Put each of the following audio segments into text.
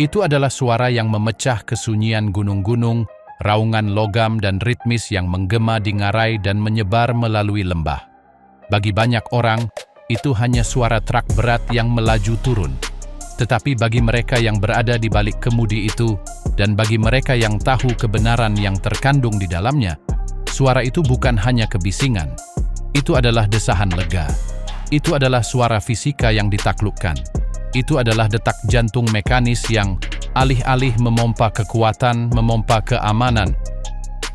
Itu adalah suara yang memecah kesunyian gunung-gunung, raungan logam dan ritmis yang menggema di ngarai dan menyebar melalui lembah. Bagi banyak orang, itu hanya suara truk berat yang melaju turun. Tetapi bagi mereka yang berada di balik kemudi itu, dan bagi mereka yang tahu kebenaran yang terkandung di dalamnya, suara itu bukan hanya kebisingan. Itu adalah desahan lega. Itu adalah suara fisika yang ditaklukkan. Itu adalah detak jantung mekanis yang alih-alih memompa kekuatan, memompa keamanan.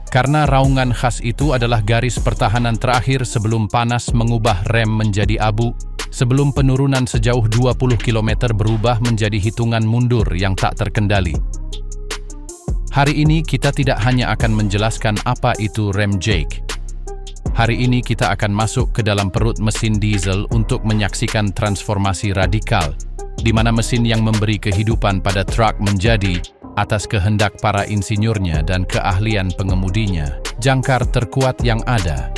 Karena raungan khas itu adalah garis pertahanan terakhir sebelum panas mengubah rem menjadi abu, sebelum penurunan sejauh 20 km berubah menjadi hitungan mundur yang tak terkendali. Hari ini kita tidak hanya akan menjelaskan apa itu rem jake. Hari ini kita akan masuk ke dalam perut mesin diesel untuk menyaksikan transformasi radikal, di mana mesin yang memberi kehidupan pada truk menjadi, atas kehendak para insinyurnya dan keahlian pengemudinya, jangkar terkuat yang ada.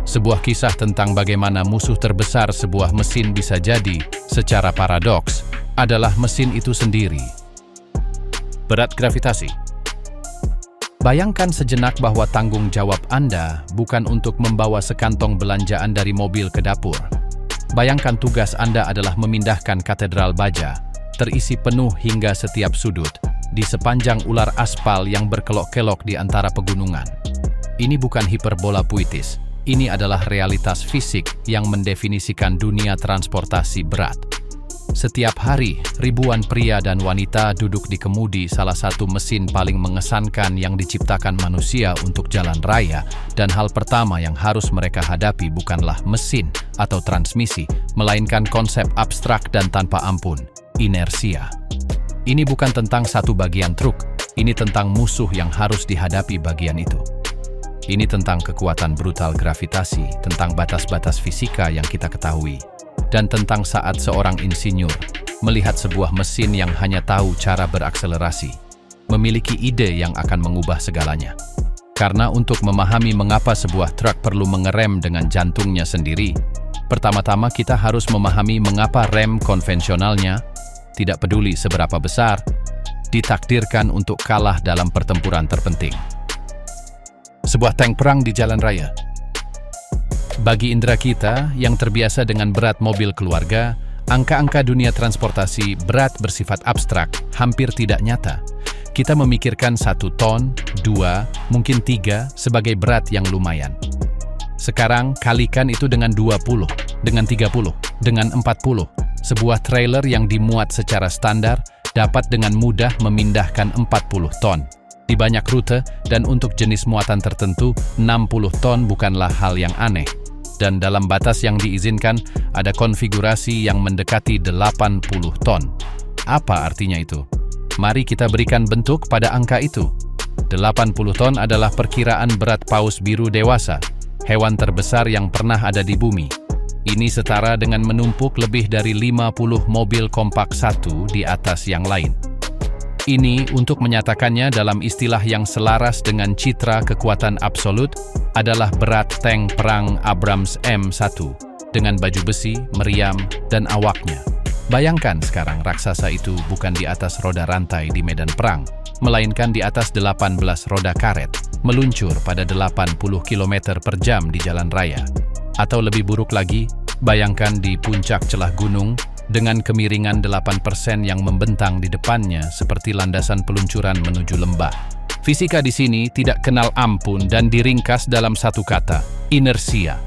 Sebuah kisah tentang bagaimana musuh terbesar sebuah mesin bisa jadi, secara paradoks, adalah mesin itu sendiri. Berat gravitasi. Bayangkan sejenak bahwa tanggung jawab Anda bukan untuk membawa sekantong belanjaan dari mobil ke dapur. Bayangkan tugas Anda adalah memindahkan katedral baja, terisi penuh hingga setiap sudut, di sepanjang ular aspal yang berkelok-kelok di antara pegunungan. Ini bukan hiperbola puitis, ini adalah realitas fisik yang mendefinisikan dunia transportasi berat. Setiap hari, ribuan pria dan wanita duduk di kemudi salah satu mesin paling mengesankan yang diciptakan manusia untuk jalan raya, dan hal pertama yang harus mereka hadapi bukanlah mesin atau transmisi, melainkan konsep abstrak dan tanpa ampun, inersia. Ini bukan tentang satu bagian truk, ini tentang musuh yang harus dihadapi bagian itu. Ini tentang kekuatan brutal gravitasi, tentang batas-batas fisika yang kita ketahui, dan tentang saat seorang insinyur melihat sebuah mesin yang hanya tahu cara berakselerasi, memiliki ide yang akan mengubah segalanya. Karena untuk memahami mengapa sebuah truk perlu mengerem dengan jantungnya sendiri, pertama-tama kita harus memahami mengapa rem konvensionalnya, tidak peduli seberapa besar, ditakdirkan untuk kalah dalam pertempuran terpenting. Sebuah tank perang di jalan raya. Bagi indera kita yang terbiasa dengan berat mobil keluarga, angka-angka dunia transportasi berat bersifat abstrak, hampir tidak nyata. Kita memikirkan 1 ton, 2, mungkin 3 sebagai berat yang lumayan. Sekarang kalikan itu dengan 20, dengan 30, dengan 40. Sebuah trailer yang dimuat secara standar dapat dengan mudah memindahkan 40 ton. Di banyak rute dan untuk jenis muatan tertentu, 60 ton bukanlah hal yang aneh. Dan dalam batas yang diizinkan, ada konfigurasi yang mendekati 80 ton. Apa artinya itu? Mari kita berikan bentuk pada angka itu. 80 ton adalah perkiraan berat paus biru dewasa, hewan terbesar yang pernah ada di bumi. Ini setara dengan menumpuk lebih dari 50 mobil kompak satu di atas yang lain. Ini, untuk menyatakannya dalam istilah yang selaras dengan citra kekuatan absolut, adalah berat tank perang Abrams M1 dengan baju besi, meriam, dan awaknya. Bayangkan sekarang raksasa itu bukan di atas roda rantai di medan perang, melainkan di atas 18 roda karet, meluncur pada 80 km per jam di jalan raya. Atau lebih buruk lagi, bayangkan di puncak celah gunung, dengan kemiringan 8% yang membentang di depannya seperti landasan peluncuran menuju lembah. Fisika di sini tidak kenal ampun dan diringkas dalam satu kata, inersia.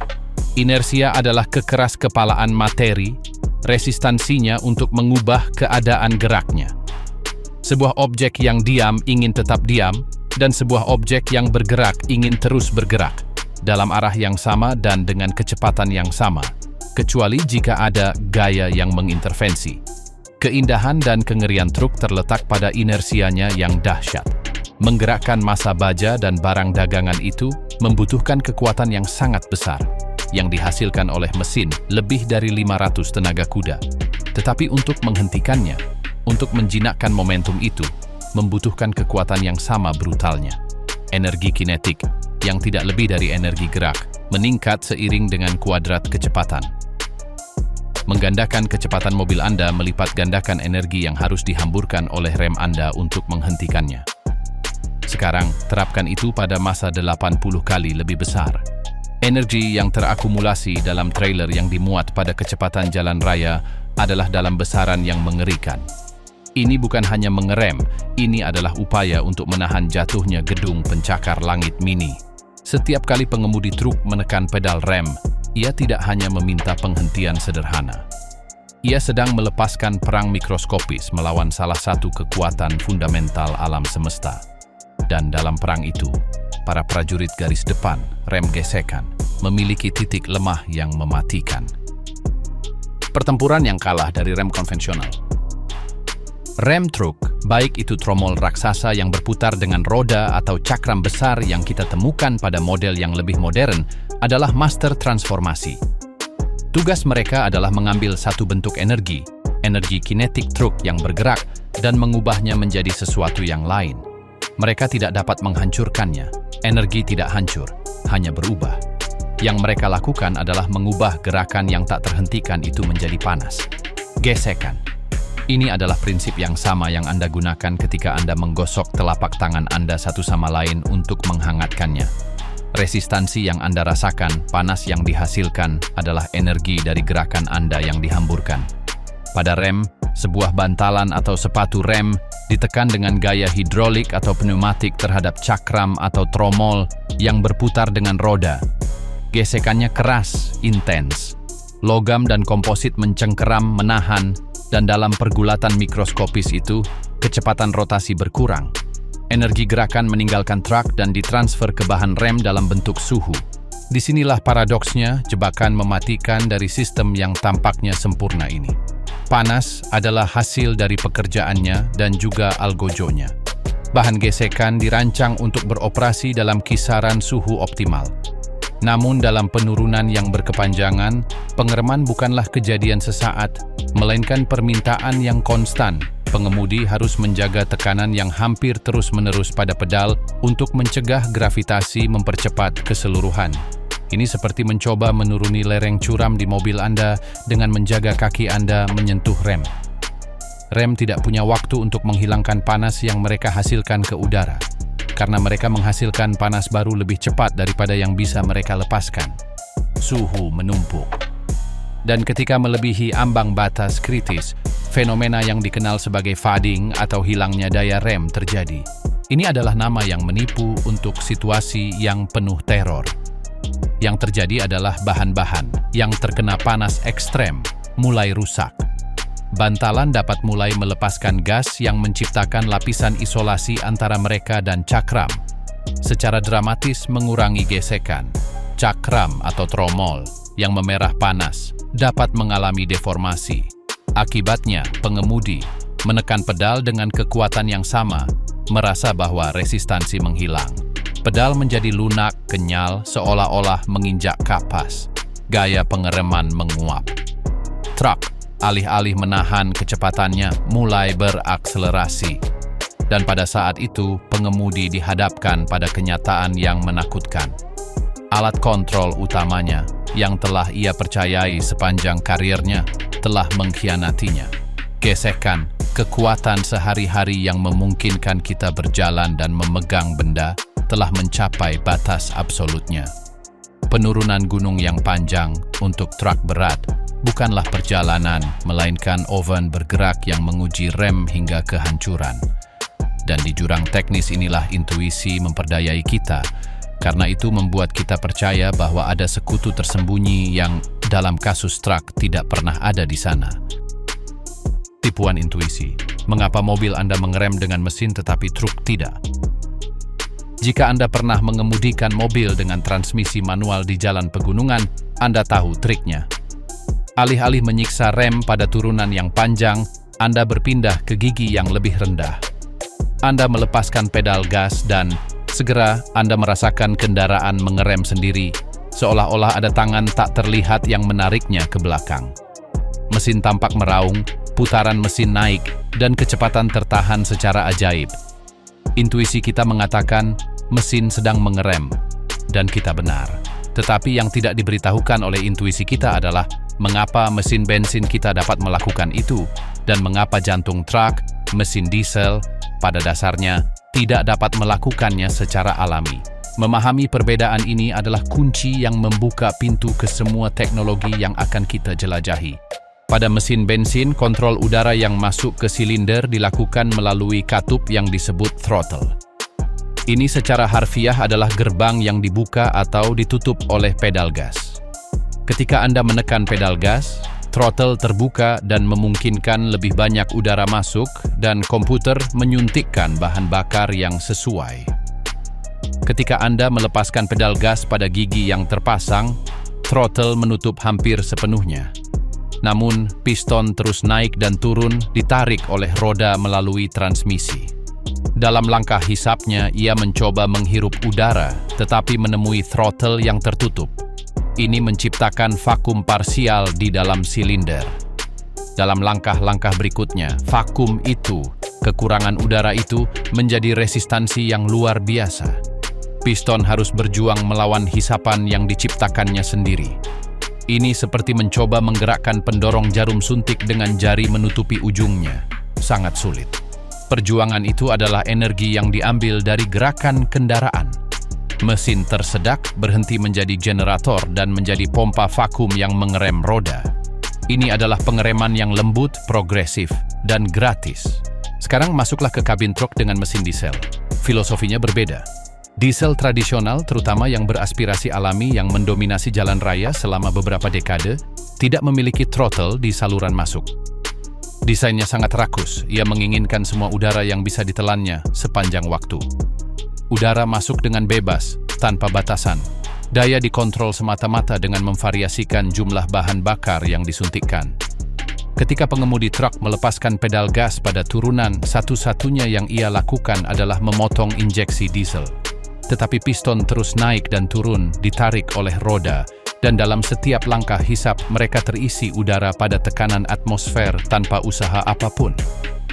Inersia adalah kekeras kepalaan materi, resistansinya untuk mengubah keadaan geraknya. Sebuah objek yang diam ingin tetap diam, dan sebuah objek yang bergerak ingin terus bergerak, dalam arah yang sama dan dengan kecepatan yang sama, kecuali jika ada gaya yang mengintervensi. Keindahan dan kengerian truk terletak pada inersianya yang dahsyat. Menggerakkan massa baja dan barang dagangan itu membutuhkan kekuatan yang sangat besar, yang dihasilkan oleh mesin lebih dari 500 tenaga kuda. Tetapi untuk menghentikannya, untuk menjinakkan momentum itu, membutuhkan kekuatan yang sama brutalnya. Energi kinetik, yang tidak lebih dari energi gerak, meningkat seiring dengan kuadrat kecepatan. Menggandakan kecepatan mobil Anda melipat gandakan energi yang harus dihamburkan oleh rem Anda untuk menghentikannya. Sekarang, terapkan itu pada massa 80 kali lebih besar. Energi yang terakumulasi dalam trailer yang dimuat pada kecepatan jalan raya adalah dalam besaran yang mengerikan. Ini bukan hanya mengerem, ini adalah upaya untuk menahan jatuhnya gedung pencakar langit mini. Setiap kali pengemudi truk menekan pedal rem, ia tidak hanya meminta penghentian sederhana. Ia sedang melepaskan perang mikroskopis melawan salah satu kekuatan fundamental alam semesta. Dan dalam perang itu, para prajurit garis depan, rem gesekan, memiliki titik lemah yang mematikan. Pertempuran yang kalah dari rem konvensional. Rem truk, baik itu tromol raksasa yang berputar dengan roda atau cakram besar yang kita temukan pada model yang lebih modern, adalah master transformasi. Tugas mereka adalah mengambil satu bentuk energi kinetik truk yang bergerak, dan mengubahnya menjadi sesuatu yang lain. Mereka tidak dapat menghancurkannya. Energi tidak hancur, hanya berubah. Yang mereka lakukan adalah mengubah gerakan yang tak terhentikan itu menjadi panas. Gesekan. Ini adalah prinsip yang sama yang Anda gunakan ketika Anda menggosok telapak tangan Anda satu sama lain untuk menghangatkannya. Resistansi yang Anda rasakan, panas yang dihasilkan, adalah energi dari gerakan Anda yang dihamburkan. Pada rem, sebuah bantalan atau sepatu rem ditekan dengan gaya hidrolik atau pneumatik terhadap cakram atau tromol yang berputar dengan roda. Gesekannya keras, intens. Logam dan komposit mencengkeram, menahan, dan dalam pergulatan mikroskopis itu, kecepatan rotasi berkurang. Energi gerakan meninggalkan truk dan ditransfer ke bahan rem dalam bentuk suhu. Disinilah paradoksnya jebakan mematikan dari sistem yang tampaknya sempurna ini. Panas adalah hasil dari pekerjaannya dan juga algojonya. Bahan gesekan dirancang untuk beroperasi dalam kisaran suhu optimal. Namun dalam penurunan yang berkepanjangan, pengereman bukanlah kejadian sesaat, melainkan permintaan yang konstan. Pengemudi harus menjaga tekanan yang hampir terus-menerus pada pedal untuk mencegah gravitasi mempercepat keseluruhan. Ini seperti mencoba menuruni lereng curam di mobil Anda dengan menjaga kaki Anda menyentuh rem. Rem tidak punya waktu untuk menghilangkan panas yang mereka hasilkan ke udara, karena mereka menghasilkan panas baru lebih cepat daripada yang bisa mereka lepaskan. Suhu menumpuk. Dan ketika melebihi ambang batas kritis, fenomena yang dikenal sebagai fading atau hilangnya daya rem terjadi. Ini adalah nama yang menipu untuk situasi yang penuh teror. Yang terjadi adalah bahan-bahan yang terkena panas ekstrem mulai rusak. Bantalan dapat mulai melepaskan gas yang menciptakan lapisan isolasi antara mereka dan cakram, secara dramatis mengurangi gesekan. Cakram atau tromol yang memerah panas dapat mengalami deformasi. Akibatnya, pengemudi menekan pedal dengan kekuatan yang sama, merasa bahwa resistansi menghilang. Pedal menjadi lunak, kenyal, seolah-olah menginjak kapas. Gaya pengereman menguap. Truk, alih-alih menahan kecepatannya, mulai berakselerasi. Dan pada saat itu, pengemudi dihadapkan pada kenyataan yang menakutkan. Alat kontrol utamanya, yang telah ia percayai sepanjang karirnya, telah mengkhianatinya. Gesekan, kekuatan sehari-hari yang memungkinkan kita berjalan dan memegang benda, telah mencapai batas absolutnya. Penurunan gunung yang panjang untuk truk berat bukanlah perjalanan, melainkan oven bergerak yang menguji rem hingga kehancuran. Dan di jurang teknis inilah intuisi memperdayai kita, karena itu membuat kita percaya bahwa ada sekutu tersembunyi yang dalam kasus truk tidak pernah ada di sana. Tipuan intuisi. Mengapa mobil Anda mengerem dengan mesin tetapi truk tidak? Jika Anda pernah mengemudikan mobil dengan transmisi manual di jalan pegunungan, Anda tahu triknya. Alih-alih menyiksa rem pada turunan yang panjang, Anda berpindah ke gigi yang lebih rendah. Anda melepaskan pedal gas dan segera Anda merasakan kendaraan mengerem sendiri, seolah-olah ada tangan tak terlihat yang menariknya ke belakang. Mesin tampak meraung, putaran mesin naik, dan kecepatan tertahan secara ajaib. Intuisi kita mengatakan mesin sedang mengerem, dan kita benar. Tetapi yang tidak diberitahukan oleh intuisi kita adalah mengapa mesin bensin kita dapat melakukan itu dan mengapa jantung truk, mesin diesel, pada dasarnya tidak dapat melakukannya secara alami. Memahami perbedaan ini adalah kunci yang membuka pintu ke semua teknologi yang akan kita jelajahi. Pada mesin bensin, kontrol udara yang masuk ke silinder dilakukan melalui katup yang disebut throttle. Ini secara harfiah adalah gerbang yang dibuka atau ditutup oleh pedal gas. Ketika Anda menekan pedal gas, throttle terbuka dan memungkinkan lebih banyak udara masuk dan komputer menyuntikkan bahan bakar yang sesuai. Ketika Anda melepaskan pedal gas pada gigi yang terpasang, throttle menutup hampir sepenuhnya. Namun, piston terus naik dan turun ditarik oleh roda melalui transmisi. Dalam langkah hisapnya, ia mencoba menghirup udara, tetapi menemui throttle yang tertutup. Ini menciptakan vakum parsial di dalam silinder. Dalam langkah-langkah berikutnya, vakum itu, kekurangan udara itu, menjadi resistansi yang luar biasa. Piston harus berjuang melawan hisapan yang diciptakannya sendiri. Ini seperti mencoba menggerakkan pendorong jarum suntik dengan jari menutupi ujungnya. Sangat sulit. Perjuangan itu adalah energi yang diambil dari gerakan kendaraan. Mesin tersedak, berhenti menjadi generator dan menjadi pompa vakum yang mengerem roda. Ini adalah pengereman yang lembut, progresif, dan gratis. Sekarang masuklah ke kabin truk dengan mesin diesel. Filosofinya berbeda. Diesel tradisional, terutama yang beraspirasi alami yang mendominasi jalan raya selama beberapa dekade, tidak memiliki throttle di saluran masuk. Desainnya sangat rakus, ia menginginkan semua udara yang bisa ditelannya sepanjang waktu. Udara masuk dengan bebas, tanpa batasan. Daya dikontrol semata-mata dengan memvariasikan jumlah bahan bakar yang disuntikkan. Ketika pengemudi truk melepaskan pedal gas pada turunan, satu-satunya yang ia lakukan adalah memotong injeksi diesel. Tetapi piston terus naik dan turun, ditarik oleh roda, dan dalam setiap langkah hisap mereka terisi udara pada tekanan atmosfer tanpa usaha apapun.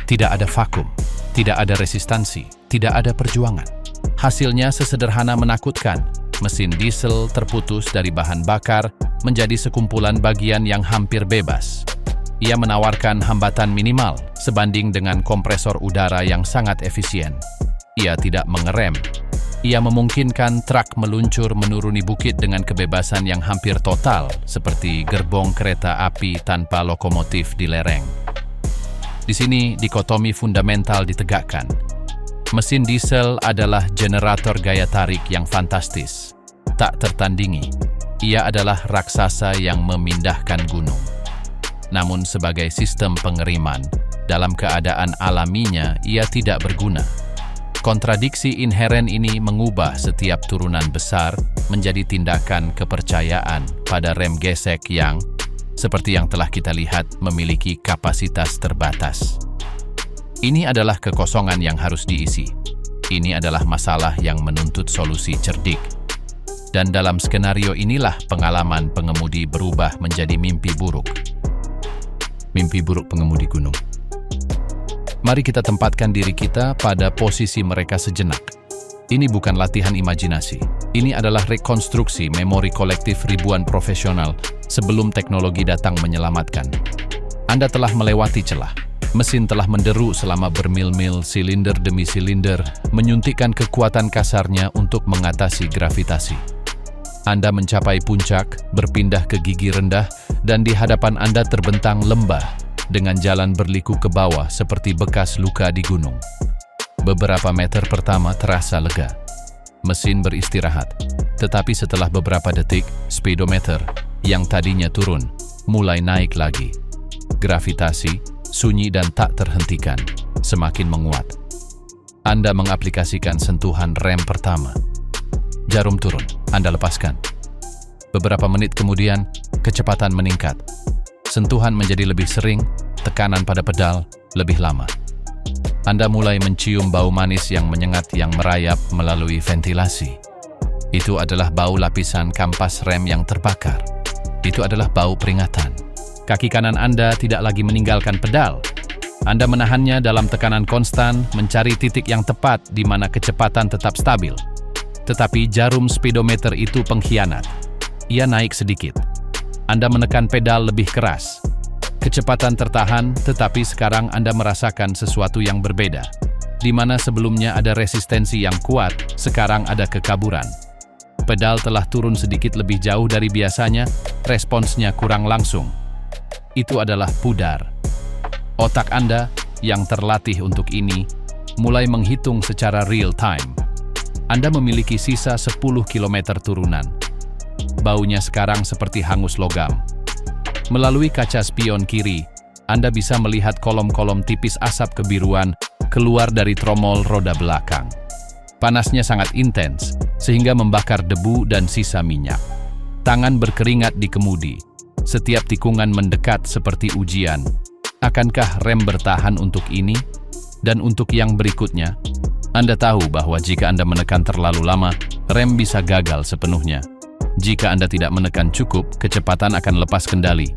Tidak ada vakum, tidak ada resistansi, tidak ada perjuangan. Hasilnya sesederhana menakutkan. Mesin diesel terputus dari bahan bakar menjadi sekumpulan bagian yang hampir bebas. Ia menawarkan hambatan minimal sebanding dengan kompresor udara yang sangat efisien. Ia tidak mengerem. Ia memungkinkan truk meluncur menuruni bukit dengan kebebasan yang hampir total, seperti gerbong kereta api tanpa lokomotif di lereng. Di sini, dikotomi fundamental ditegakkan. Mesin diesel adalah generator gaya tarik yang fantastis, tak tertandingi. Ia adalah raksasa yang memindahkan gunung. Namun sebagai sistem pengeriman, dalam keadaan alaminya ia tidak berguna. Kontradiksi inheren ini mengubah setiap turunan besar menjadi tindakan kepercayaan pada rem gesek yang, seperti yang telah kita lihat, memiliki kapasitas terbatas. Ini adalah kekosongan yang harus diisi. Ini adalah masalah yang menuntut solusi cerdik. Dan dalam skenario inilah pengalaman pengemudi berubah menjadi mimpi buruk. Mimpi buruk pengemudi gunung. Mari kita tempatkan diri kita pada posisi mereka sejenak. Ini bukan latihan imajinasi. Ini adalah rekonstruksi memori kolektif ribuan profesional sebelum teknologi datang menyelamatkan. Anda telah melewati celah. Mesin telah menderu selama bermil-mil, silinder demi silinder, menyuntikkan kekuatan kasarnya untuk mengatasi gravitasi. Anda mencapai puncak, berpindah ke gigi rendah, dan di hadapan Anda terbentang lembah dengan jalan berliku ke bawah seperti bekas luka di gunung. Beberapa meter pertama terasa lega. Mesin beristirahat. Tetapi setelah beberapa detik, speedometer yang tadinya turun mulai naik lagi. Gravitasi, sunyi dan tak terhentikan, semakin menguat. Anda mengaplikasikan sentuhan rem pertama. Jarum turun, Anda lepaskan. Beberapa menit kemudian, kecepatan meningkat. Sentuhan menjadi lebih sering, tekanan pada pedal lebih lama. Anda mulai mencium bau manis yang menyengat yang merayap melalui ventilasi. Itu adalah bau lapisan kampas rem yang terbakar. Itu adalah bau peringatan. Kaki kanan Anda tidak lagi meninggalkan pedal. Anda menahannya dalam tekanan konstan, mencari titik yang tepat di mana kecepatan tetap stabil. Tetapi jarum speedometer itu pengkhianat. ia naik sedikit. Anda menekan pedal lebih keras. Kecepatan tertahan, tetapi sekarang Anda merasakan sesuatu yang berbeda. Di mana sebelumnya ada resistensi yang kuat, sekarang ada kekaburan. Pedal telah turun sedikit lebih jauh dari biasanya, responsnya kurang langsung. Itu adalah pudar. Otak Anda, yang terlatih untuk ini, mulai menghitung secara real time. Anda memiliki sisa 10 km turunan. Baunya sekarang seperti hangus logam. Melalui kaca spion kiri, Anda bisa melihat kolom-kolom tipis asap kebiruan keluar dari tromol roda belakang. Panasnya sangat intens, sehingga membakar debu dan sisa minyak. Tangan berkeringat di kemudi. Setiap tikungan mendekat seperti ujian. Akankah rem bertahan untuk ini? Dan untuk yang berikutnya? Anda tahu bahwa jika Anda menekan terlalu lama, rem bisa gagal sepenuhnya. Jika Anda tidak menekan cukup, kecepatan akan lepas kendali.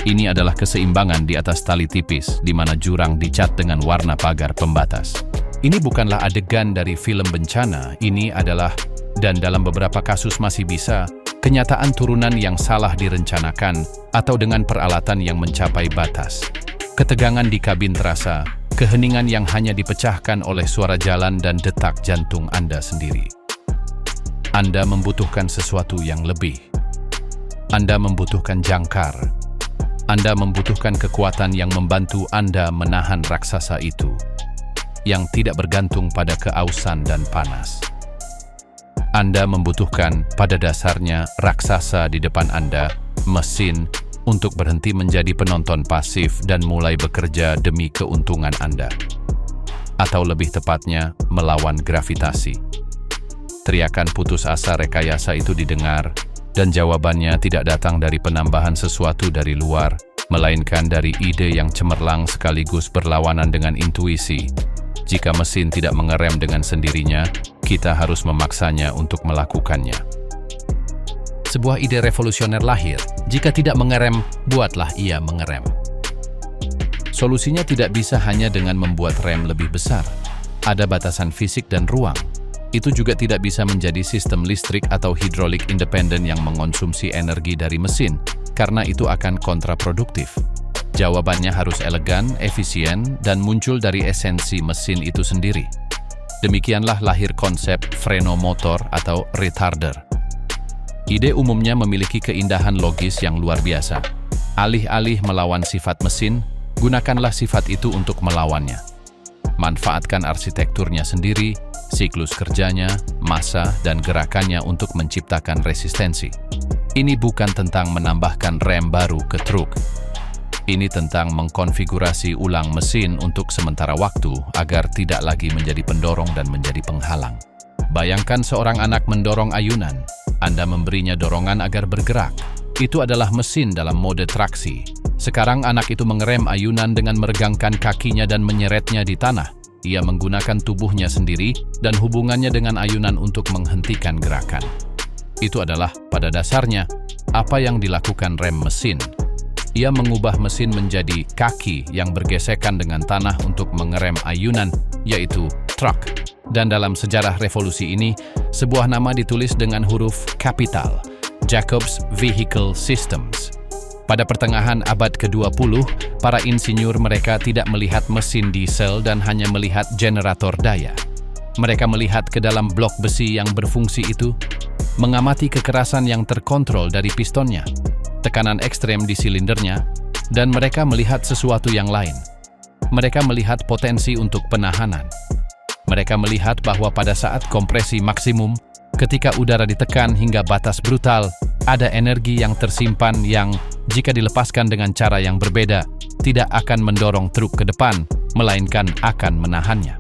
Ini adalah keseimbangan di atas tali tipis, di mana jurang dicat dengan warna pagar pembatas. Ini bukanlah adegan dari film bencana, ini adalah, dan dalam beberapa kasus masih bisa, kenyataan turunan yang salah direncanakan atau dengan peralatan yang mencapai batas. Ketegangan di kabin terasa, keheningan yang hanya dipecahkan oleh suara jalan dan detak jantung Anda sendiri. Anda membutuhkan sesuatu yang lebih. Anda membutuhkan jangkar. Anda membutuhkan kekuatan yang membantu Anda menahan raksasa itu, yang tidak bergantung pada keausan dan panas. Anda membutuhkan, pada dasarnya, raksasa di depan Anda, mesin, untuk berhenti menjadi penonton pasif dan mulai bekerja demi keuntungan Anda. Atau lebih tepatnya, melawan gravitasi. Teriakan putus asa rekayasa itu didengar, dan jawabannya tidak datang dari penambahan sesuatu dari luar, melainkan dari ide yang cemerlang sekaligus berlawanan dengan intuisi. Jika mesin tidak mengerem dengan sendirinya, kita harus memaksanya untuk melakukannya. Sebuah ide revolusioner lahir. Jika tidak mengerem, buatlah ia mengerem. Solusinya tidak bisa hanya dengan membuat rem lebih besar. Ada batasan fisik dan ruang. Itu juga tidak bisa menjadi sistem listrik atau hidrolik independen yang mengonsumsi energi dari mesin, karena itu akan kontraproduktif. Jawabannya harus elegan, efisien, dan muncul dari esensi mesin itu sendiri. Demikianlah lahir konsep frenomotor atau retarder. Ide umumnya memiliki keindahan logis yang luar biasa. Alih-alih melawan sifat mesin, gunakanlah sifat itu untuk melawannya. Manfaatkan arsitekturnya sendiri, siklus kerjanya, massa, dan gerakannya untuk menciptakan resistensi. Ini bukan tentang menambahkan rem baru ke truk. Ini tentang mengkonfigurasi ulang mesin untuk sementara waktu agar tidak lagi menjadi pendorong dan menjadi penghalang. Bayangkan seorang anak mendorong ayunan. Anda memberinya dorongan agar bergerak. Itu adalah mesin dalam mode traksi. Sekarang anak itu mengerem ayunan dengan meregangkan kakinya dan menyeretnya di tanah. Ia menggunakan tubuhnya sendiri dan hubungannya dengan ayunan untuk menghentikan gerakan. Itu adalah, pada dasarnya, apa yang dilakukan rem mesin. Ia mengubah mesin menjadi kaki yang bergesekan dengan tanah untuk mengerem ayunan, yaitu truk. Dan dalam sejarah revolusi ini, sebuah nama ditulis dengan huruf kapital, Jacobs Vehicle Systems. Pada pertengahan abad ke-20, para insinyur mereka tidak melihat mesin diesel dan hanya melihat generator daya. Mereka melihat ke dalam blok besi yang berfungsi itu, mengamati kekerasan yang terkontrol dari pistonnya, tekanan ekstrem di silindernya, dan mereka melihat sesuatu yang lain. Mereka melihat potensi untuk penahanan. Mereka melihat bahwa pada saat kompresi maksimum, ketika udara ditekan hingga batas brutal, ada energi yang tersimpan yang, jika dilepaskan dengan cara yang berbeda, tidak akan mendorong truk ke depan, melainkan akan menahannya.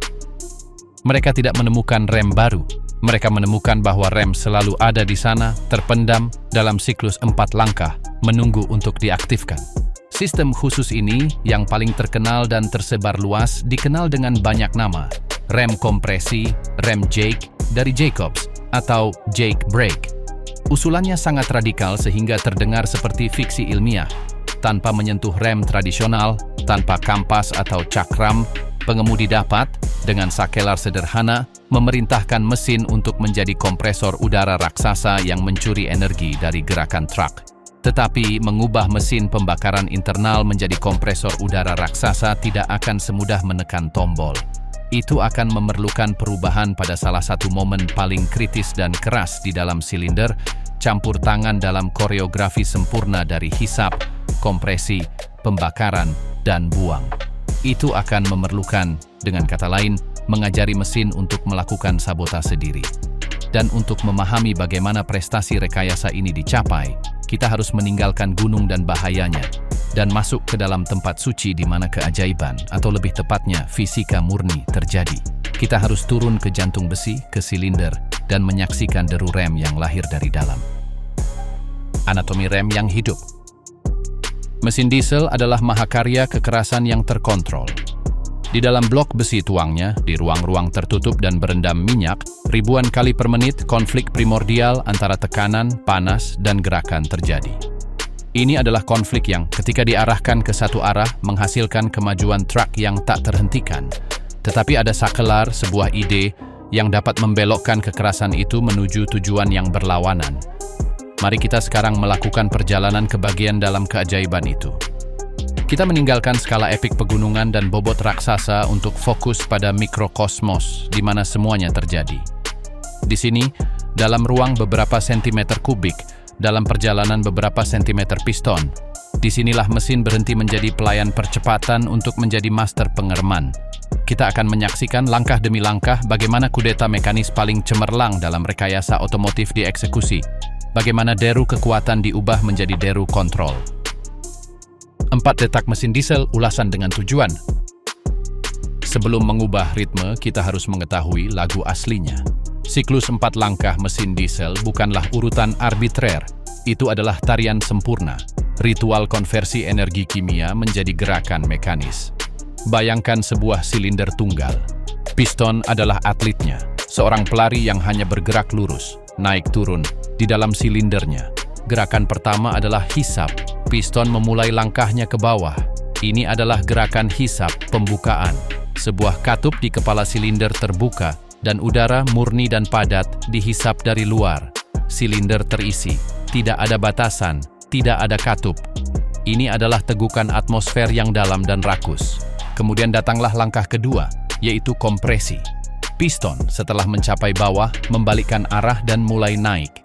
Mereka tidak menemukan rem baru. Mereka menemukan bahwa rem selalu ada di sana, terpendam dalam siklus 4 langkah, menunggu untuk diaktifkan. Sistem khusus ini, yang paling terkenal dan tersebar luas, dikenal dengan banyak nama. Rem kompresi, rem Jake, dari Jacobs, atau Jake Brake. Usulannya sangat radikal sehingga terdengar seperti fiksi ilmiah. tanpa menyentuh rem tradisional, tanpa kampas atau cakram, pengemudi dapat, dengan sakelar sederhana, memerintahkan mesin untuk menjadi kompresor udara raksasa yang mencuri energi dari gerakan truk. Tetapi, mengubah mesin pembakaran internal menjadi kompresor udara raksasa tidak akan semudah menekan tombol. Itu akan memerlukan perubahan pada salah satu momen paling kritis dan keras di dalam silinder, campur tangan dalam koreografi sempurna dari hisap, kompresi, pembakaran, dan buang. Itu akan memerlukan, dengan kata lain, mengajari mesin untuk melakukan sabotase diri. Dan untuk memahami bagaimana prestasi rekayasa ini dicapai, kita harus meninggalkan gunung dan bahayanya, dan masuk ke dalam tempat suci di mana keajaiban, atau lebih tepatnya fisika murni, terjadi. Kita harus turun ke jantung besi, ke silinder, dan menyaksikan deru rem yang lahir dari dalam. Anatomi rem yang hidup. Mesin diesel adalah mahakarya kekerasan yang terkontrol. Di dalam blok besi tuangnya, di ruang-ruang tertutup dan berendam minyak, ribuan kali per menit konflik primordial antara tekanan, panas, dan gerakan terjadi. Ini adalah konflik yang, ketika diarahkan ke satu arah, menghasilkan kemajuan truk yang tak terhentikan. Tetapi ada sakelar, sebuah ide, yang dapat membelokkan kekerasan itu menuju tujuan yang berlawanan. Mari kita sekarang melakukan perjalanan ke bagian dalam keajaiban itu. Kita meninggalkan skala epik pegunungan dan bobot raksasa untuk fokus pada mikrokosmos, di mana semuanya terjadi. Di sini, dalam ruang beberapa sentimeter kubik, dalam perjalanan beberapa sentimeter piston, disinilah mesin berhenti menjadi pelayan percepatan untuk menjadi master pengereman. Kita akan menyaksikan langkah demi langkah bagaimana kudeta mekanis paling cemerlang dalam rekayasa otomotif dieksekusi, bagaimana deru kekuatan diubah menjadi deru kontrol. 4 detak mesin diesel, ulasan dengan tujuan. Sebelum mengubah ritme, kita harus mengetahui lagu aslinya. Siklus 4 langkah mesin diesel bukanlah urutan arbitrer. Itu adalah tarian sempurna. Ritual konversi energi kimia menjadi gerakan mekanis. Bayangkan sebuah silinder tunggal. Piston adalah atletnya, seorang pelari yang hanya bergerak lurus, naik turun, di dalam silindernya. Gerakan pertama adalah hisap. Piston memulai langkahnya ke bawah. Ini adalah gerakan hisap pembukaan. Sebuah katup di kepala silinder terbuka dan udara murni dan padat dihisap dari luar. Silinder terisi. Tidak ada batasan, tidak ada katup. Ini adalah tegukan atmosfer yang dalam dan rakus. Kemudian datanglah langkah kedua, yaitu kompresi. Piston setelah mencapai bawah membalikkan arah dan mulai naik.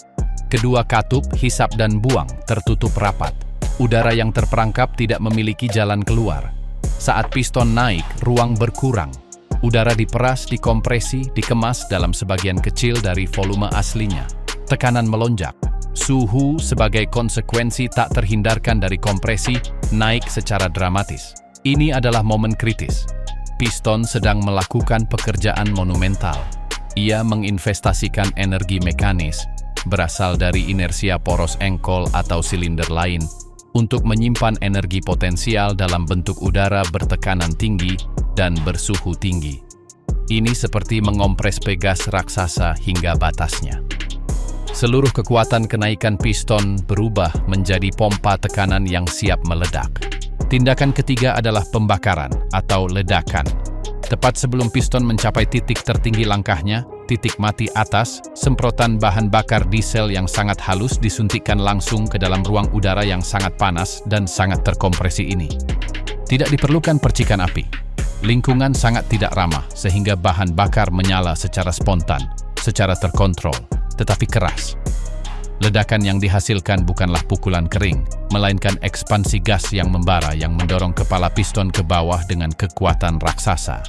Kedua katup, hisap dan buang, tertutup rapat. Udara yang terperangkap tidak memiliki jalan keluar. Saat piston naik, ruang berkurang. Udara diperas, dikompresi, dikemas dalam sebagian kecil dari volume aslinya. Tekanan melonjak. Suhu sebagai konsekuensi tak terhindarkan dari kompresi naik secara dramatis. Ini adalah momen kritis. Piston sedang melakukan pekerjaan monumental. Ia menginvestasikan energi mekanis berasal dari inersia poros engkol atau silinder lain untuk menyimpan energi potensial dalam bentuk udara bertekanan tinggi dan bersuhu tinggi. Ini seperti mengompres pegas raksasa hingga batasnya. Seluruh kekuatan kenaikan piston berubah menjadi pompa tekanan yang siap meledak. Tindakan ketiga adalah pembakaran atau ledakan. Tepat sebelum piston mencapai titik tertinggi langkahnya, titik mati atas, semprotan bahan bakar diesel yang sangat halus disuntikkan langsung ke dalam ruang udara yang sangat panas dan sangat terkompresi ini. Tidak diperlukan percikan api. Lingkungan sangat tidak ramah sehingga bahan bakar menyala secara spontan, secara terkontrol, tetapi keras. Ledakan yang dihasilkan bukanlah pukulan kering, melainkan ekspansi gas yang membara yang mendorong kepala piston ke bawah dengan kekuatan raksasa.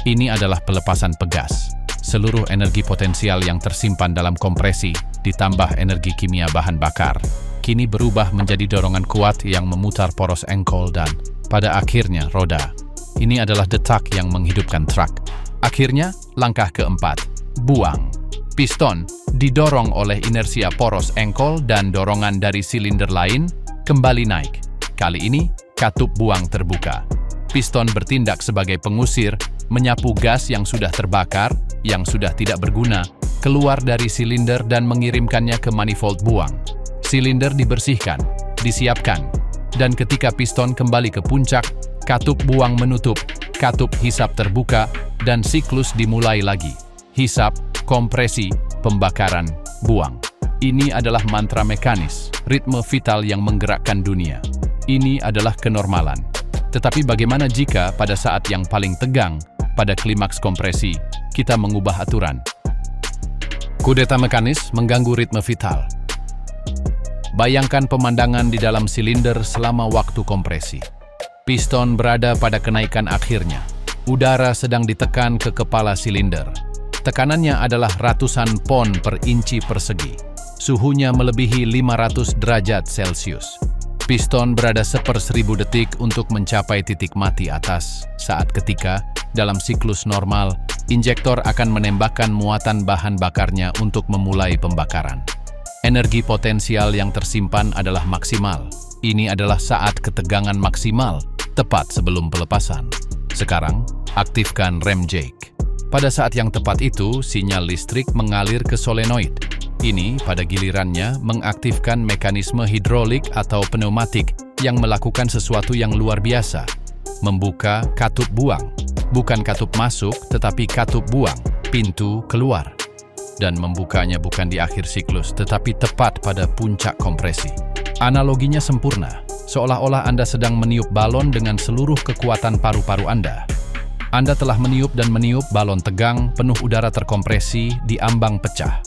Ini adalah pelepasan pegas. Seluruh energi potensial yang tersimpan dalam kompresi, ditambah energi kimia bahan bakar, kini berubah menjadi dorongan kuat yang memutar poros engkol dan, pada akhirnya, roda. Ini adalah detak yang menghidupkan truk. Akhirnya, langkah keempat, buang. Piston didorong oleh inersia poros engkol dan dorongan dari silinder lain kembali naik. Kali ini, katup buang terbuka. Piston bertindak sebagai pengusir, menyapu gas yang sudah terbakar, yang sudah tidak berguna, keluar dari silinder dan mengirimkannya ke manifold buang. Silinder dibersihkan, disiapkan. Dan ketika piston kembali ke puncak, katup buang menutup, katup hisap terbuka, dan siklus dimulai lagi. Hisap, kompresi, pembakaran, buang. Ini adalah mantra mekanis, ritme vital yang menggerakkan dunia. Ini adalah kenormalan. Tetapi bagaimana jika pada saat yang paling tegang, pada klimaks kompresi, kita mengubah aturan? Kudeta mekanis mengganggu ritme vital. Bayangkan pemandangan di dalam silinder selama waktu kompresi. Piston berada pada kenaikan akhirnya. Udara sedang ditekan ke kepala silinder. Tekanannya adalah ratusan pon per inci persegi. Suhunya melebihi 500 derajat Celcius. Piston berada 1/1000 detik untuk mencapai titik mati atas. Saat ketika, dalam siklus normal, injektor akan menembakkan muatan bahan bakarnya untuk memulai pembakaran. Energi potensial yang tersimpan adalah maksimal. Ini adalah saat ketegangan maksimal, tepat sebelum pelepasan. Sekarang, aktifkan rem Jake. Pada saat yang tepat itu, sinyal listrik mengalir ke solenoid. Ini, pada gilirannya, mengaktifkan mekanisme hidrolik atau pneumatik yang melakukan sesuatu yang luar biasa. Membuka katup buang. Bukan katup masuk, tetapi katup buang, pintu keluar. Dan membukanya bukan di akhir siklus, tetapi tepat pada puncak kompresi. Analoginya sempurna, seolah-olah Anda sedang meniup balon dengan seluruh kekuatan paru-paru Anda. Anda telah meniup dan meniup balon tegang, penuh udara terkompresi, di ambang pecah.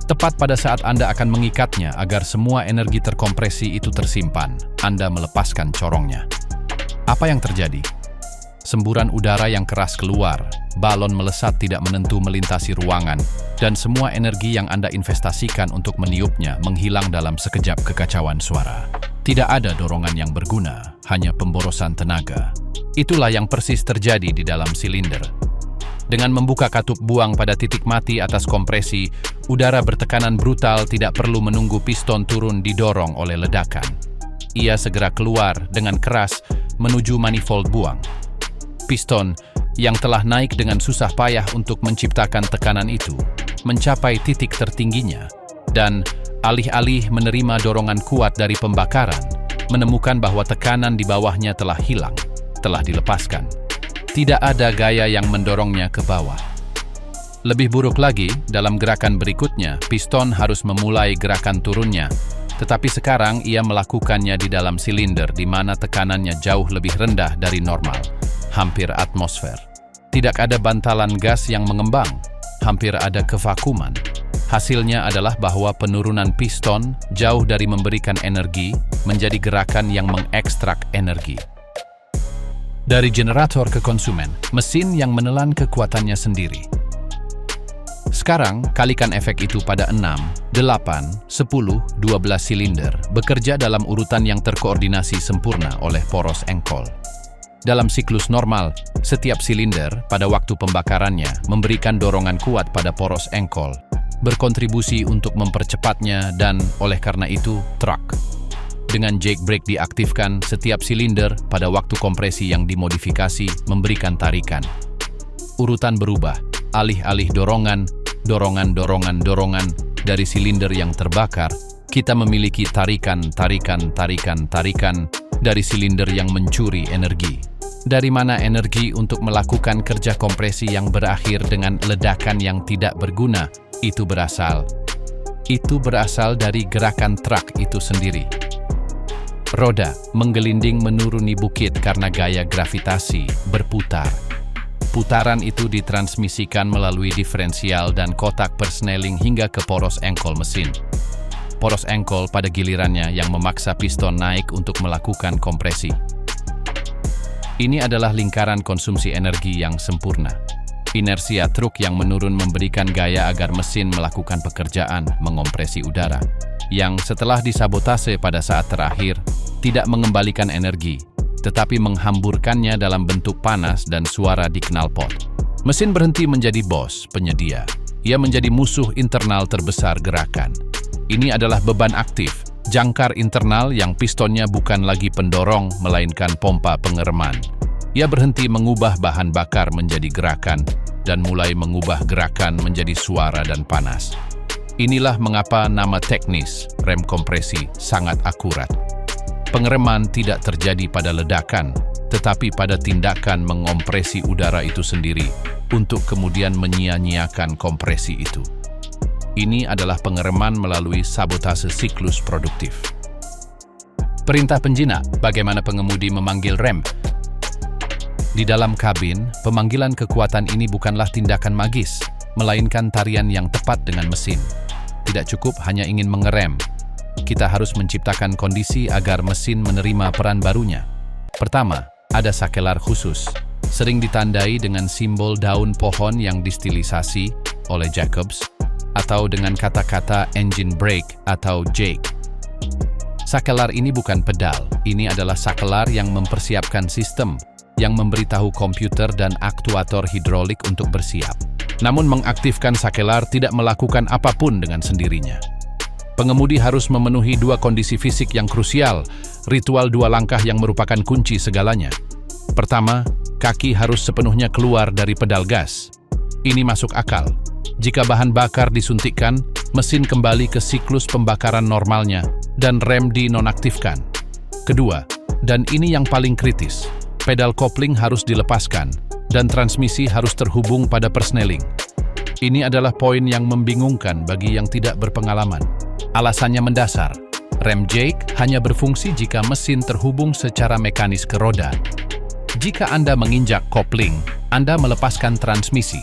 Tepat pada saat Anda akan mengikatnya agar semua energi terkompresi itu tersimpan, Anda melepaskan corongnya. Apa yang terjadi? Semburan udara yang keras keluar, balon melesat tidak menentu melintasi ruangan, dan semua energi yang Anda investasikan untuk meniupnya menghilang dalam sekejap kekacauan suara. Tidak ada dorongan yang berguna, hanya pemborosan tenaga. Itulah yang persis terjadi di dalam silinder. Dengan membuka katup buang pada titik mati atas kompresi, udara bertekanan brutal tidak perlu menunggu piston turun didorong oleh ledakan. Ia segera keluar dengan keras menuju manifold buang. Piston yang telah naik dengan susah payah untuk menciptakan tekanan itu mencapai titik tertingginya, dan alih-alih menerima dorongan kuat dari pembakaran, menemukan bahwa tekanan di bawahnya telah hilang, telah dilepaskan. Tidak ada gaya yang mendorongnya ke bawah. Lebih buruk lagi, dalam gerakan berikutnya, piston harus memulai gerakan turunnya, tetapi sekarang ia melakukannya di dalam silinder di mana tekanannya jauh lebih rendah dari normal, hampir atmosfer. Tidak ada bantalan gas yang mengembang, hampir ada kevakuman. Hasilnya adalah bahwa penurunan piston jauh dari memberikan energi menjadi gerakan yang mengekstrak energi. Dari generator ke konsumen, mesin yang menelan kekuatannya sendiri. Sekarang, kalikan efek itu pada 6, 8, 10, 12 silinder bekerja dalam urutan yang terkoordinasi sempurna oleh poros engkol. Dalam siklus normal, setiap silinder pada waktu pembakarannya memberikan dorongan kuat pada poros engkol, berkontribusi untuk mempercepatnya dan, oleh karena itu, truk. Dengan Jake brake diaktifkan, setiap silinder pada waktu kompresi yang dimodifikasi memberikan tarikan. Urutan berubah, alih-alih dorongan, dorongan dari silinder yang terbakar, kita memiliki tarikan dari silinder yang mencuri energi. Dari mana energi untuk melakukan kerja kompresi yang berakhir dengan ledakan yang tidak berguna itu berasal? Itu berasal dari gerakan truk itu sendiri. Roda menggelinding menuruni bukit karena gaya gravitasi berputar. Putaran itu ditransmisikan melalui diferensial dan kotak persneling hingga ke poros engkol mesin. Poros engkol pada gilirannya yang memaksa piston naik untuk melakukan kompresi. Ini adalah lingkaran konsumsi energi yang sempurna. Inersia truk yang menurun memberikan gaya agar mesin melakukan pekerjaan mengompresi udara, yang setelah disabotase pada saat terakhir, tidak mengembalikan energi, tetapi menghamburkannya dalam bentuk panas dan suara di knalpot. Mesin berhenti menjadi bos, penyedia. Ia menjadi musuh internal terbesar gerakan. Ini adalah beban aktif, jangkar internal yang pistonnya bukan lagi pendorong, melainkan pompa pengereman. Ia berhenti mengubah bahan bakar menjadi gerakan, dan mulai mengubah gerakan menjadi suara dan panas. Inilah mengapa nama teknis rem kompresi sangat akurat. Pengereman tidak terjadi pada ledakan, tetapi pada tindakan mengompresi udara itu sendiri untuk kemudian menyia-nyiakan kompresi itu. Ini adalah pengereman melalui sabotase siklus produktif. Perintah penjinak, bagaimana pengemudi memanggil rem? Di dalam kabin, pemanggilan kekuatan ini bukanlah tindakan magis, melainkan tarian yang tepat dengan mesin. Tidak cukup hanya ingin mengerem. Kita harus menciptakan kondisi agar mesin menerima peran barunya. Pertama, ada sakelar khusus, sering ditandai dengan simbol daun pohon yang distilisasi oleh Jacobs, atau dengan kata-kata engine brake atau Jake. Sakelar ini bukan pedal, ini adalah sakelar yang mempersiapkan sistem, yang memberitahu komputer dan aktuator hidrolik untuk bersiap. Namun mengaktifkan sakelar tidak melakukan apapun dengan sendirinya. Pengemudi harus memenuhi dua kondisi fisik yang krusial, ritual dua langkah yang merupakan kunci segalanya. Pertama, kaki harus sepenuhnya keluar dari pedal gas. Ini masuk akal. Jika bahan bakar disuntikkan, mesin kembali ke siklus pembakaran normalnya dan rem dinonaktifkan. Kedua, dan ini yang paling kritis, pedal kopling harus dilepaskan dan transmisi harus terhubung pada persneling. Ini adalah poin yang membingungkan bagi yang tidak berpengalaman. Alasannya mendasar. Rem Jake hanya berfungsi jika mesin terhubung secara mekanis ke roda. Jika Anda menginjak kopling, Anda melepaskan transmisi.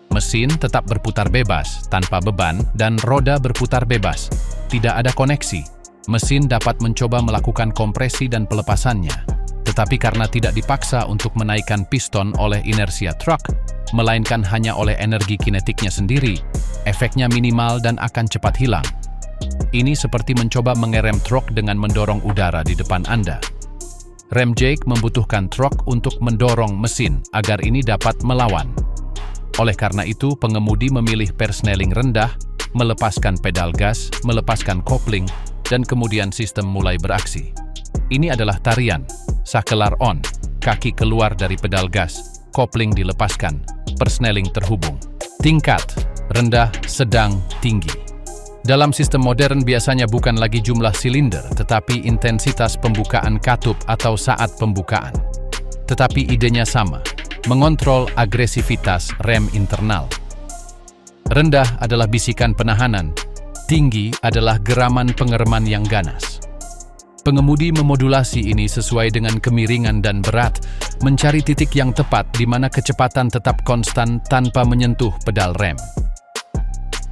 Mesin tetap berputar bebas, tanpa beban, dan roda berputar bebas. Tidak ada koneksi. Mesin dapat mencoba melakukan kompresi dan pelepasannya. Tetapi karena tidak dipaksa untuk menaikkan piston oleh inersia truk, melainkan hanya oleh energi kinetiknya sendiri, efeknya minimal dan akan cepat hilang. Ini seperti mencoba mengerem truk dengan mendorong udara di depan Anda. Rem Jake membutuhkan truk untuk mendorong mesin agar ini dapat melawan. Oleh karena itu, pengemudi memilih persneling rendah, melepaskan pedal gas, melepaskan kopling, dan kemudian sistem mulai beraksi. Ini adalah tarian. Sakelar on, kaki keluar dari pedal gas, kopling dilepaskan, persneling terhubung. Tingkat, rendah, sedang, tinggi. Dalam sistem modern biasanya bukan lagi jumlah silinder, tetapi intensitas pembukaan katup atau saat pembukaan. Tetapi idenya sama, mengontrol agresivitas rem internal. Rendah adalah bisikan penahanan, tinggi adalah geraman pengereman yang ganas. Pengemudi memodulasi ini sesuai dengan kemiringan dan berat, mencari titik yang tepat di mana kecepatan tetap konstan tanpa menyentuh pedal rem.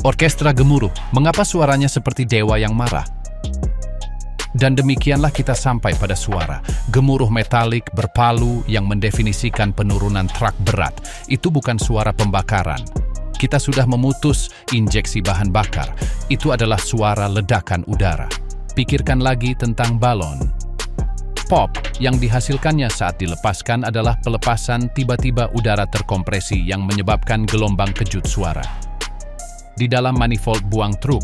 Orkestra gemuruh, mengapa suaranya seperti dewa yang marah? Dan demikianlah kita sampai pada suara, gemuruh metalik berpalu yang mendefinisikan penurunan truk berat. Itu bukan suara pembakaran. Kita sudah memutus injeksi bahan bakar. Itu adalah suara ledakan udara. Pikirkan lagi tentang balon. Pop yang dihasilkannya saat dilepaskan adalah pelepasan tiba-tiba udara terkompresi yang menyebabkan gelombang kejut suara. Di dalam manifold buang truk,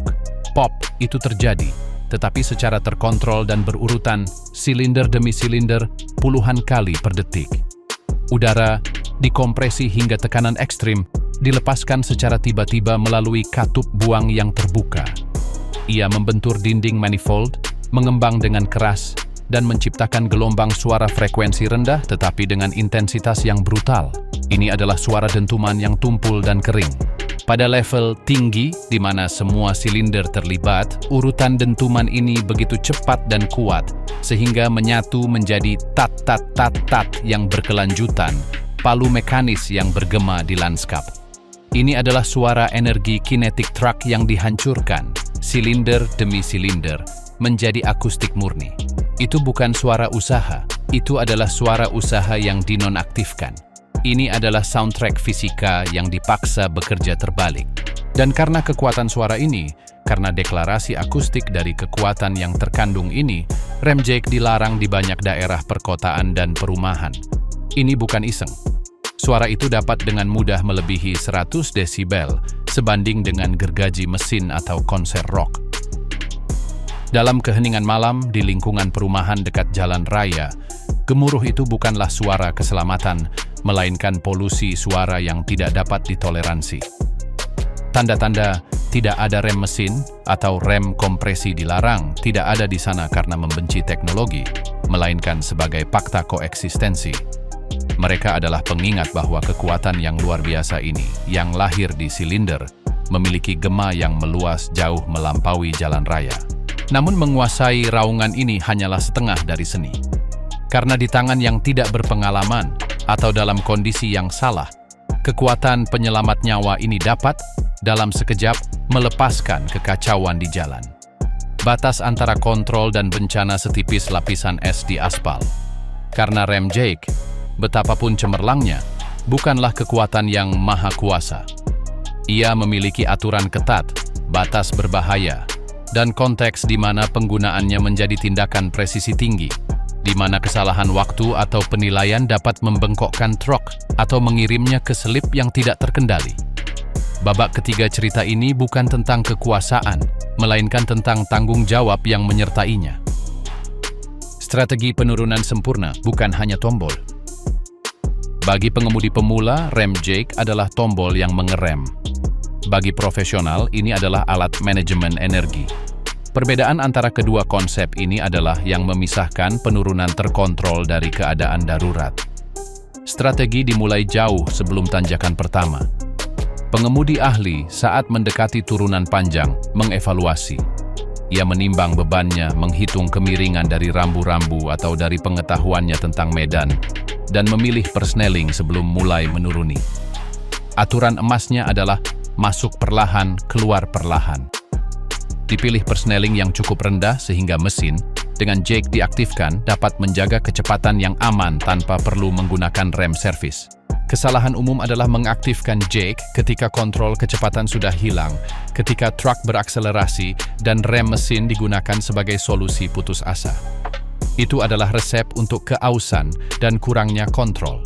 pop itu terjadi, tetapi secara terkontrol dan berurutan, silinder demi silinder, puluhan kali per detik. Udara dikompresi hingga tekanan ekstrim, dilepaskan secara tiba-tiba melalui katup buang yang terbuka. Ia membentur dinding manifold, mengembang dengan keras, dan menciptakan gelombang suara frekuensi rendah tetapi dengan intensitas yang brutal. Ini adalah suara dentuman yang tumpul dan kering. Pada level tinggi, di mana semua silinder terlibat, urutan dentuman ini begitu cepat dan kuat, sehingga menyatu menjadi tat-tat-tat-tat yang berkelanjutan, palu mekanis yang bergema di lanskap. Ini adalah suara energi kinetik truk yang dihancurkan, silinder demi silinder, menjadi akustik murni. Itu bukan suara usaha, itu adalah suara usaha yang dinonaktifkan. Ini adalah soundtrack fisika yang dipaksa bekerja terbalik. Dan karena kekuatan suara ini, karena deklarasi akustik dari kekuatan yang terkandung ini, rem Jake dilarang di banyak daerah perkotaan dan perumahan. Ini bukan iseng. Suara itu dapat dengan mudah melebihi 100 desibel sebanding dengan gergaji mesin atau konser rock. Dalam keheningan malam di lingkungan perumahan dekat jalan raya, gemuruh itu bukanlah suara keselamatan, melainkan polusi suara yang tidak dapat ditoleransi. Tanda-tanda Tidak ada rem mesin atau rem kompresi dilarang, tidak ada di sana karena membenci teknologi, melainkan sebagai fakta koeksistensi. Mereka adalah pengingat bahwa kekuatan yang luar biasa ini, yang lahir di silinder, memiliki gema yang meluas jauh melampaui jalan raya. Namun menguasai raungan ini hanyalah setengah dari seni. Karena di tangan yang tidak berpengalaman atau dalam kondisi yang salah, kekuatan penyelamat nyawa ini dapat, dalam sekejap, melepaskan kekacauan di jalan. Batas antara kontrol dan bencana setipis lapisan es di aspal. Karena rem Jake, betapapun cemerlangnya, bukanlah kekuatan yang maha kuasa. Ia memiliki aturan ketat, batas berbahaya, dan konteks di mana penggunaannya menjadi tindakan presisi tinggi, di mana kesalahan waktu atau penilaian dapat membengkokkan truk atau mengirimnya ke selip yang tidak terkendali. Babak ketiga cerita ini bukan tentang kekuasaan, melainkan tentang tanggung jawab yang menyertainya. Strategi penurunan sempurna bukan hanya tombol. Bagi pengemudi pemula, rem Jake adalah tombol yang mengerem. Bagi profesional, ini adalah alat manajemen energi. Perbedaan antara kedua konsep ini adalah yang memisahkan penurunan terkontrol dari keadaan darurat. Strategi dimulai jauh sebelum tanjakan pertama. Pengemudi ahli saat mendekati turunan panjang mengevaluasi. Ia menimbang bebannya, menghitung kemiringan dari rambu-rambu atau dari pengetahuannya tentang medan, dan memilih persneling sebelum mulai menuruni. Aturan emasnya adalah masuk perlahan, keluar perlahan. Dipilih persneling yang cukup rendah sehingga mesin, dengan Jake diaktifkan, dapat menjaga kecepatan yang aman tanpa perlu menggunakan rem servis. Kesalahan umum adalah mengaktifkan Jake ketika kontrol kecepatan sudah hilang, ketika truk berakselerasi, dan rem mesin digunakan sebagai solusi putus asa. Itu adalah resep untuk keausan dan kurangnya kontrol.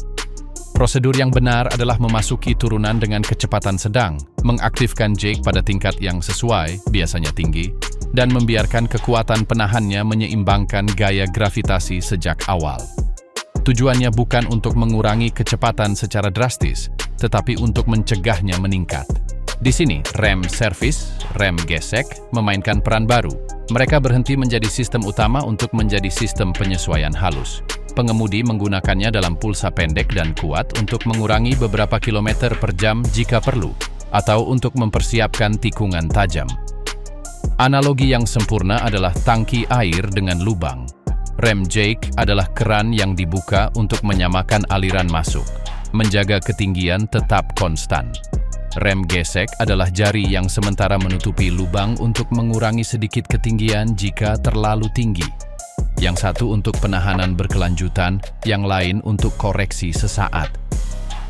Prosedur yang benar adalah memasuki turunan dengan kecepatan sedang, mengaktifkan Jake pada tingkat yang sesuai, biasanya tinggi, dan membiarkan kekuatan penahannya menyeimbangkan gaya gravitasi sejak awal. Tujuannya bukan untuk mengurangi kecepatan secara drastis, tetapi untuk mencegahnya meningkat. Di sini, rem servis, rem gesek, memainkan peran baru. Mereka berhenti menjadi sistem utama untuk menjadi sistem penyesuaian halus. Pengemudi menggunakannya dalam pulsa pendek dan kuat untuk mengurangi beberapa kilometer per jam jika perlu, atau untuk mempersiapkan tikungan tajam. Analogi yang sempurna adalah tangki air dengan lubang. Rem Jake adalah keran yang dibuka untuk menyamakan aliran masuk, menjaga ketinggian tetap konstan. Rem gesek adalah jari yang sementara menutupi lubang untuk mengurangi sedikit ketinggian jika terlalu tinggi. Yang satu untuk penahanan berkelanjutan, yang lain untuk koreksi sesaat.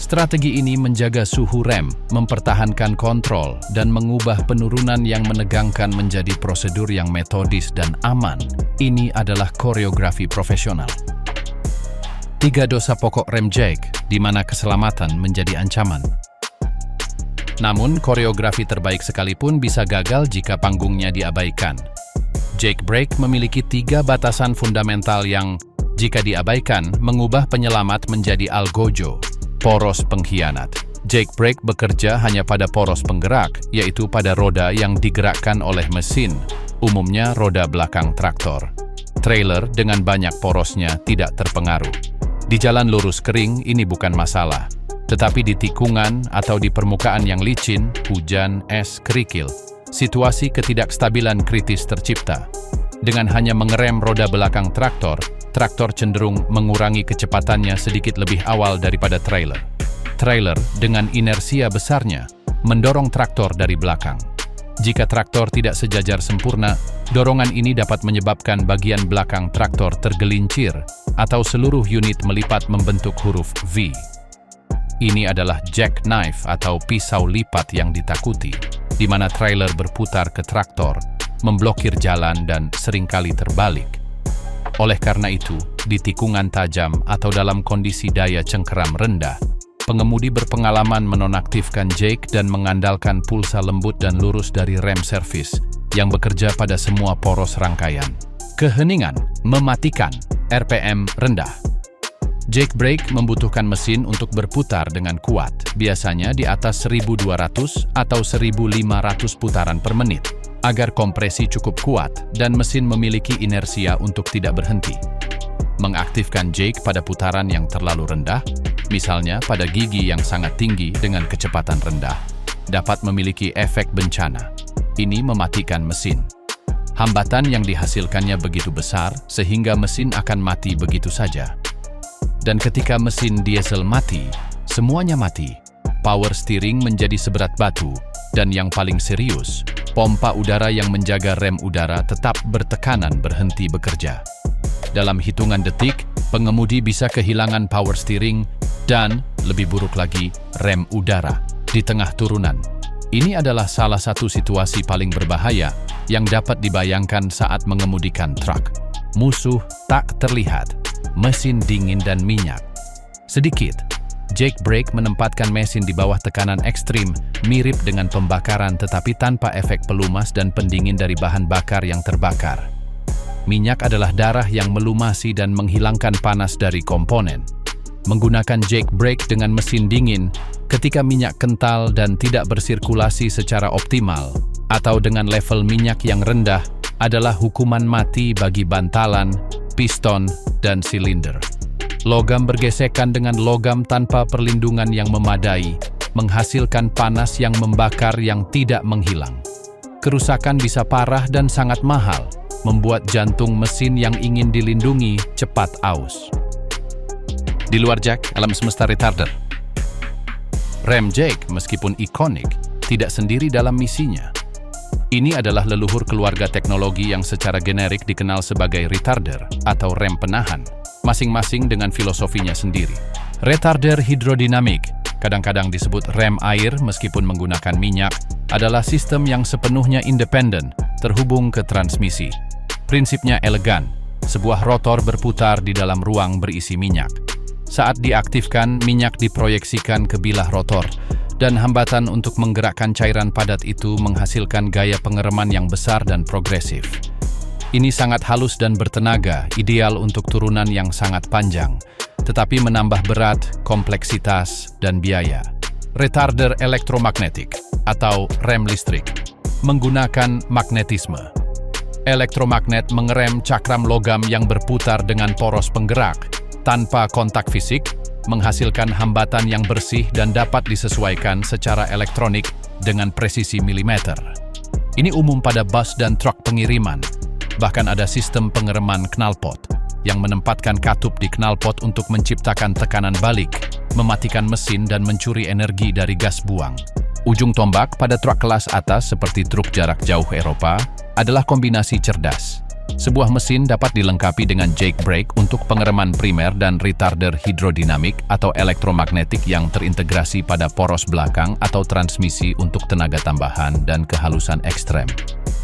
Strategi ini menjaga suhu rem, mempertahankan kontrol, dan mengubah penurunan yang menegangkan menjadi prosedur yang metodis dan aman. Ini adalah koreografi profesional. 3 dosa pokok rem Jake, di mana keselamatan menjadi ancaman. Namun, koreografi terbaik sekalipun bisa gagal jika panggungnya diabaikan. Jake brake memiliki 3 batasan fundamental yang, jika diabaikan, mengubah penyelamat menjadi algojo, poros pengkhianat. Jake brake bekerja hanya pada poros penggerak, yaitu pada roda yang digerakkan oleh mesin, umumnya roda belakang traktor. Trailer dengan banyak porosnya tidak terpengaruh. Di jalan lurus kering, ini bukan masalah. Tetapi di tikungan atau di permukaan yang licin, hujan, es, kerikil, situasi ketidakstabilan kritis tercipta. Dengan hanya mengerem roda belakang traktor, traktor cenderung mengurangi kecepatannya sedikit lebih awal daripada trailer. Trailer dengan inersia besarnya mendorong traktor dari belakang. Jika traktor tidak sejajar sempurna, dorongan ini dapat menyebabkan bagian belakang traktor tergelincir atau seluruh unit melipat membentuk huruf V. Ini adalah jackknife atau pisau lipat yang ditakuti, di mana trailer berputar ke traktor, memblokir jalan dan seringkali terbalik. Oleh karena itu, di tikungan tajam atau dalam kondisi daya cengkeram rendah, pengemudi berpengalaman menonaktifkan Jake dan mengandalkan pulsa lembut dan lurus dari rem servis yang bekerja pada semua poros rangkaian. Keheningan, mematikan, RPM rendah. Jake brake membutuhkan mesin untuk berputar dengan kuat, biasanya di atas 1200 atau 1500 putaran per menit, agar kompresi cukup kuat dan mesin memiliki inersia untuk tidak berhenti. Mengaktifkan Jake pada putaran yang terlalu rendah, misalnya pada gigi yang sangat tinggi dengan kecepatan rendah, dapat memiliki efek bencana. Ini mematikan mesin. Hambatan yang dihasilkannya begitu besar sehingga mesin akan mati begitu saja. Dan ketika mesin diesel mati, semuanya mati. Power steering menjadi seberat batu, dan yang paling serius, pompa udara yang menjaga rem udara tetap bertekanan berhenti bekerja. Dalam hitungan detik, pengemudi bisa kehilangan power steering dan, lebih buruk lagi, rem udara di tengah turunan. Ini adalah salah satu situasi paling berbahaya yang dapat dibayangkan saat mengemudikan truk. Musuh tak terlihat, mesin dingin dan minyak. Sedikit, Jake brake menempatkan mesin di bawah tekanan ekstrim, mirip dengan pembakaran tetapi tanpa efek pelumas dan pendingin dari bahan bakar yang terbakar. Minyak adalah darah yang melumasi dan menghilangkan panas dari komponen. Menggunakan Jake brake dengan mesin dingin, ketika minyak kental dan tidak bersirkulasi secara optimal, atau dengan level minyak yang rendah, adalah hukuman mati bagi bantalan, piston, dan silinder. Logam bergesekan dengan logam tanpa perlindungan yang memadai, menghasilkan panas yang membakar yang tidak menghilang. Kerusakan bisa parah dan sangat mahal, membuat jantung mesin yang ingin dilindungi cepat aus. Di luar Jack, alam semesta retarder. Rem Jake, meskipun ikonik, tidak sendiri dalam misinya. Ini adalah leluhur keluarga teknologi yang secara generik dikenal sebagai retarder atau rem penahan, masing-masing dengan filosofinya sendiri. Retarder hidrodinamik, kadang-kadang disebut rem air meskipun menggunakan minyak, adalah sistem yang sepenuhnya independen, terhubung ke transmisi. Prinsipnya elegan, sebuah rotor berputar di dalam ruang berisi minyak. Saat diaktifkan, minyak diproyeksikan ke bilah rotor, dan hambatan untuk menggerakkan cairan padat itu menghasilkan gaya pengereman yang besar dan progresif. Ini sangat halus dan bertenaga, ideal untuk turunan yang sangat panjang, tetapi menambah berat, kompleksitas, dan biaya. Retarder elektromagnetik atau rem listrik menggunakan magnetisme. Elektromagnet mengerem cakram logam yang berputar dengan poros penggerak tanpa kontak fisik, menghasilkan hambatan yang bersih dan dapat disesuaikan secara elektronik dengan presisi milimeter. Ini umum pada bus dan truk pengiriman. Bahkan ada sistem pengereman knalpot yang menempatkan katup di knalpot untuk menciptakan tekanan balik, mematikan mesin dan mencuri energi dari gas buang. Ujung tombak pada truk kelas atas seperti truk jarak jauh Eropa adalah kombinasi cerdas. Sebuah mesin dapat dilengkapi dengan Jake brake untuk pengereman primer dan retarder hidrodinamik atau elektromagnetik yang terintegrasi pada poros belakang atau transmisi untuk tenaga tambahan dan kehalusan ekstrem.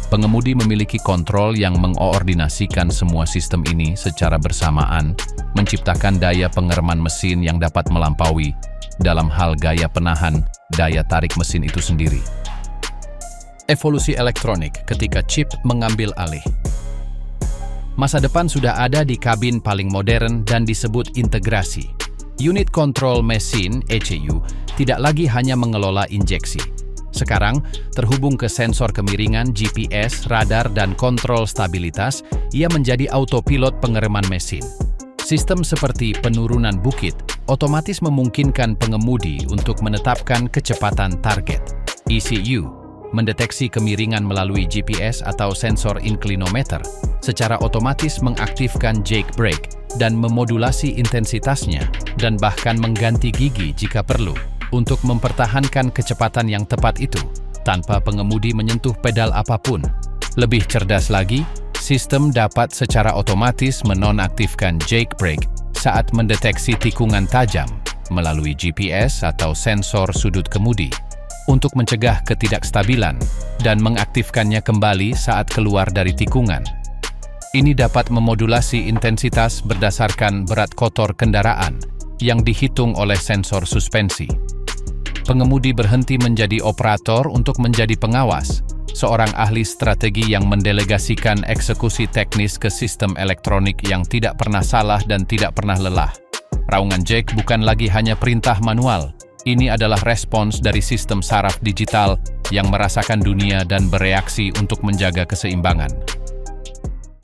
Pengemudi memiliki kontrol yang mengoordinasikan semua sistem ini secara bersamaan, menciptakan daya pengereman mesin yang dapat melampaui, dalam hal gaya penahan, daya tarik mesin itu sendiri. Evolusi elektronik ketika chip mengambil alih. Masa depan sudah ada di kabin paling modern dan disebut integrasi. Unit Control Machine (ECU) tidak lagi hanya mengelola injeksi. Sekarang, terhubung ke sensor kemiringan, GPS, radar, dan kontrol stabilitas, ia menjadi autopilot pengereman mesin. Sistem seperti penurunan bukit otomatis memungkinkan pengemudi untuk menetapkan kecepatan target. ECU mendeteksi kemiringan melalui GPS atau sensor inclinometer, secara otomatis mengaktifkan Jake brake dan memodulasi intensitasnya dan bahkan mengganti gigi jika perlu untuk mempertahankan kecepatan yang tepat itu tanpa pengemudi menyentuh pedal apapun. Lebih cerdas lagi, sistem dapat secara otomatis menonaktifkan Jake brake saat mendeteksi tikungan tajam melalui GPS atau sensor sudut kemudi untuk mencegah ketidakstabilan dan mengaktifkannya kembali saat keluar dari tikungan. Ini dapat memodulasi intensitas berdasarkan berat kotor kendaraan yang dihitung oleh sensor suspensi. Pengemudi berhenti menjadi operator untuk menjadi pengawas, seorang ahli strategi yang mendelegasikan eksekusi teknis ke sistem elektronik yang tidak pernah salah dan tidak pernah lelah. Raungan Jack bukan lagi hanya perintah manual. Ini adalah respons dari sistem saraf digital yang merasakan dunia dan bereaksi untuk menjaga keseimbangan.